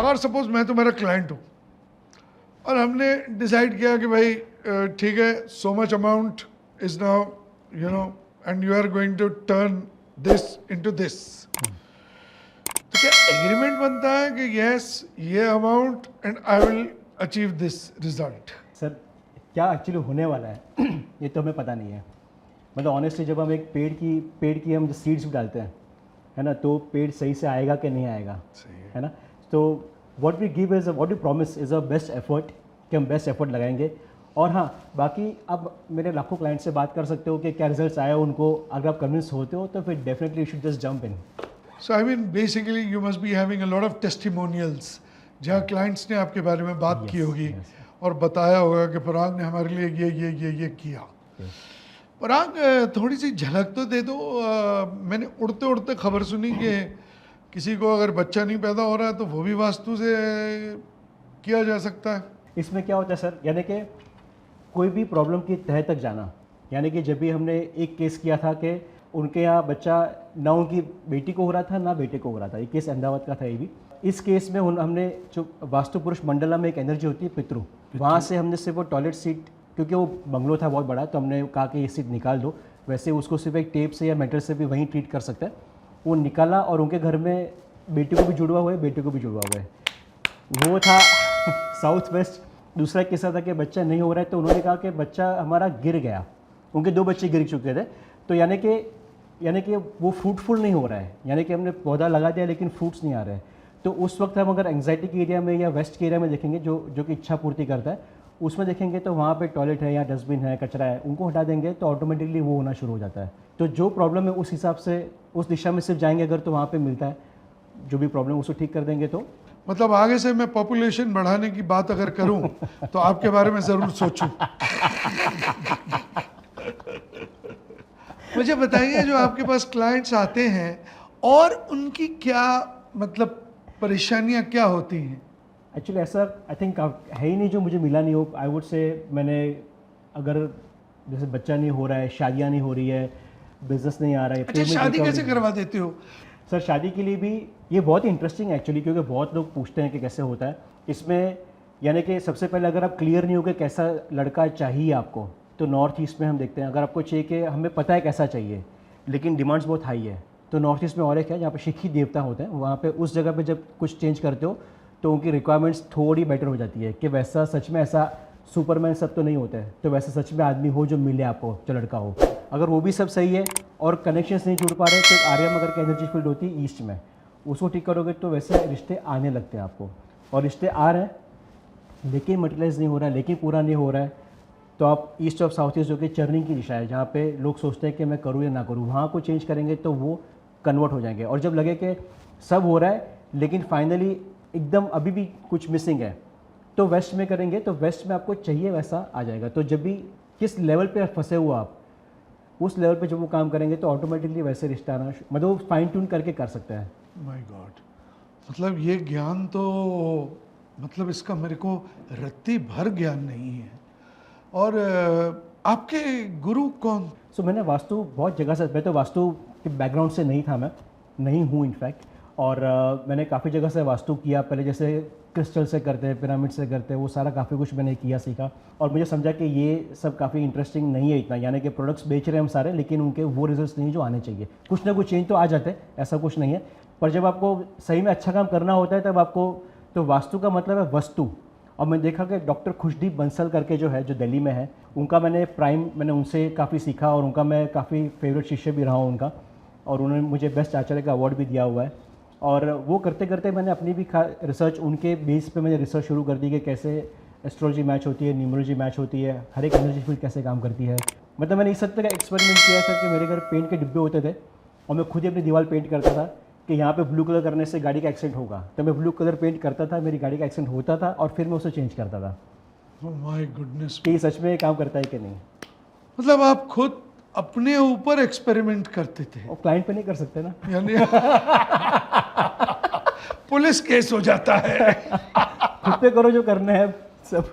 और सपोज मैं तुम्हारा क्लाइंट हूँ और हमने डिसाइड किया कि भाई ठीक है, so much amount is now you know and you are going to turn this into this, तो क्या एग्रीमेंट बनता है कि यस ये amount and I will achieve this result? Sir क्या एक्चुअली होने वाला है ये तो हमें पता नहीं है। मतलब ऑनेस्टली जब हम एक पेड़ की हम सीड्स भी डालते हैं, है ना, तो पेड़ सही से आएगा कि नहीं आएगा, है ना। तो what we give is what we promise is a best effort, कि हम बेस्ट एफर्ट लगाएंगे। और हाँ, बाकी अब मेरे लाखों क्लाइंट से बात कर सकते हो कि क्या रिजल्ट्स आए उनको, अगर आप कन्विंस होते हो तो फिर definitely you should just jump in. So I mean basically you must be having a lot of testimonials जहाँ क्लाइंट्स ने आपके बारे में बात की होगी और बताया होगा कि पराग ने हमारे लिए ये किया। पराग थोड़ी सी झलक तो दे दो। मैंने उड़ते उड़ते खबर सुनी कि किसी को अगर बच्चा नहीं पैदा हो रहा है तो वो भी वास्तु से किया जा सकता है। इसमें क्या होता है सर, यानी कि कोई भी प्रॉब्लम की तह तक जाना, यानी कि जब भी हमने एक केस किया था कि उनके यहाँ बच्चा ना उनकी बेटी को हो रहा था ना बेटे को हो रहा था, एक केस अहमदाबाद का था ये भी। इस केस में हमने जो वास्तु पुरुष मंडला में एक एनर्जी होती है पितृ, वहाँ से हमने सिर्फ वो टॉयलेट सीट, क्योंकि वो बंगलो था बहुत बड़ा, तो हमने कहा कि ये सीट निकाल दो। वैसे उसको सिर्फ एक टेप से या मेटल से भी वहीं ट्रीट कर सकता है। वो निकाला और उनके घर में बेटी को भी जुड़वा हुआ है, बेटे को भी जुड़वा हुआ है। वो था साउथ वेस्ट। दूसरा किस्सा था कि बच्चा नहीं हो रहा है, तो उन्होंने कहा कि बच्चा हमारा गिर गया, उनके 2 बच्चे गिर चुके थे। तो यानी कि वो फ्रूटफुल नहीं हो रहा है, यानी कि हमने पौधा लगा दिया लेकिन फ्रूट्स नहीं आ रहे हैं। तो उस वक्त हम अगर एंग्जाइटी के एरिया में या वेस्ट के एरिया में देखेंगे, जो कि इच्छा पूर्ति करता है, उसमें देखेंगे तो वहाँ पे टॉयलेट है या डस्टबिन है, कचरा है, उनको हटा देंगे तो ऑटोमेटिकली वो होना शुरू हो जाता है। तो जो प्रॉब्लम है उस हिसाब से उस दिशा में सिर्फ जाएंगे अगर, तो वहाँ पे मिलता है। जो भी प्रॉब्लम उसको ठीक कर देंगे तो मतलब आगे से मैं पॉपुलेशन बढ़ाने की बात अगर करूं तो आपके बारे में जरूर सोचूं। मुझे बताइए, जो आपके पास क्लाइंट्स आते हैं और उनकी क्या मतलब परेशानियां क्या होती हैं? एक्चुअली ऐसा आई थिंक है ही नहीं जो मुझे मिला नहीं हो। आई वुड से मैंने अगर जैसे बच्चा नहीं हो रहा है, शादियाँ नहीं हो रही है, बिजनेस नहीं आ रहा है। अच्छा, शादी कैसे करवा देते हो? सर शादी के लिए भी ये बहुत ही इंटरेस्टिंग है एक्चुअली, क्योंकि बहुत लोग पूछते हैं कि कैसे होता है इसमें। यानी कि सबसे पहले अगर आप क्लियर नहीं हो कि कैसा लड़का चाहिए आपको, तो नॉर्थ ईस्ट में हम देखते हैं। अगर आपको चाहिए कि हमें पता है कैसा चाहिए लेकिन डिमांड्स बहुत हाई है, तो नॉर्थ ईस्ट में और एक है जहाँ पे शिखी देवता होते हैं, वहाँ पे उस जगह पे जब कुछ चेंज करते हो तो उनकी रिक्वायरमेंट्स थोड़ी बेटर हो जाती है कि वैसा सच में ऐसा सुपरमैन सब तो नहीं होता है, तो वैसा सच में आदमी हो जो मिले आपको, जो लड़का हो। अगर वो भी सब सही है और कनेक्शंस नहीं जुड़ पा रहे, तो आर्यनगर की एनर्जी फील्ड होती है ईस्ट में, उसको ठीक करोगे तो वैसे रिश्ते आने लगते हैं आपको। और रिश्ते आ रहे हैं लेकिन मटेरियलाइज नहीं हो रहा है, लेकिन पूरा नहीं हो रहा है, तो आप ईस्ट ऑफ साउथ ईस्ट जो कि चर्निंग की दिशा है, जहाँ पे लोग सोचते हैं कि मैं करूँ या ना करूँ, वहाँ को चेंज करेंगे तो वो कन्वर्ट हो जाएंगे। और जब लगे कि सब हो रहा है लेकिन फाइनली एकदम अभी भी कुछ मिसिंग है, तो वेस्ट में करेंगे, तो वेस्ट में आपको चाहिए वैसा आ जाएगा। तो जब भी किस लेवल पे फंसे हुआ आप, उस लेवल पे जब वो काम करेंगे तो ऑटोमेटिकली वैसे रिश्ता आना, मतलब वो फाइन ट्यून करके कर सकते हैं। माय गॉड, मतलब ये ज्ञान तो, मतलब इसका मेरे को रत्ती भर ज्ञान नहीं है। और आपके गुरु कौन? मैंने वास्तु बहुत जगह से, मैं तो वास्तु के बैकग्राउंड से नहीं हूँ इनफैक्ट, और मैंने काफ़ी जगह से वास्तु किया। पहले जैसे क्रिस्टल से करते हैं, पिरामिड से करते हैं, वो सारा काफ़ी कुछ मैंने किया सीखा, और मुझे समझा कि ये सब काफ़ी इंटरेस्टिंग नहीं है इतना। यानी कि प्रोडक्ट्स बेच रहे हैं हम सारे, लेकिन उनके वो रिजल्ट्स नहीं जो आने चाहिए। कुछ ना कुछ चेंज तो आ जाते हैं, ऐसा कुछ नहीं है, पर जब आपको सही में अच्छा काम करना होता है तब आपको, तो वास्तु का मतलब है वस्तु। और मैंने देखा कि डॉक्टर खुशदीप बंसल करके जो है, जो दिल्ली में है, उनका मैंने उनसे काफ़ी सीखा, और उनका मैं काफ़ी फेवरेट शिष्य भी रहा हूँ उनका, और उन्होंने मुझे बेस्ट आचार्य का अवार्ड भी दिया हुआ है। और वो करते करते मैंने अपनी भी रिसर्च, उनके बेस पे मैंने रिसर्च शुरू कर दी कि कैसे एस्ट्रोलॉजी मैच होती है, न्यूमरोलॉजी मैच होती है, हर एक एनर्जी फील्ड कैसे काम करती है। मतलब मैंने इस हद तक एक्सपेरिमेंट किया सर कि मेरे घर पेंट के डिब्बे होते थे और मैं खुद ही अपनी दीवार पेंट करता था कि यहाँ पे ब्लू कलर करने से गाड़ी का एक्सीडेंट होगा, तो मैं ब्लू कलर पेंट करता था, मेरी गाड़ी का एक्सीडेंट होता था और फिर मैं उसे चेंज करता था। माय गुडनेस, कि सच में काम करता है कि नहीं। मतलब आप खुद अपने ऊपर एक्सपेरिमेंट करते थे? और क्लाइंट पे नहीं कर सकते ना, यानी पुलिस केस हो जाता है। खुद पे करो जो करना है सब।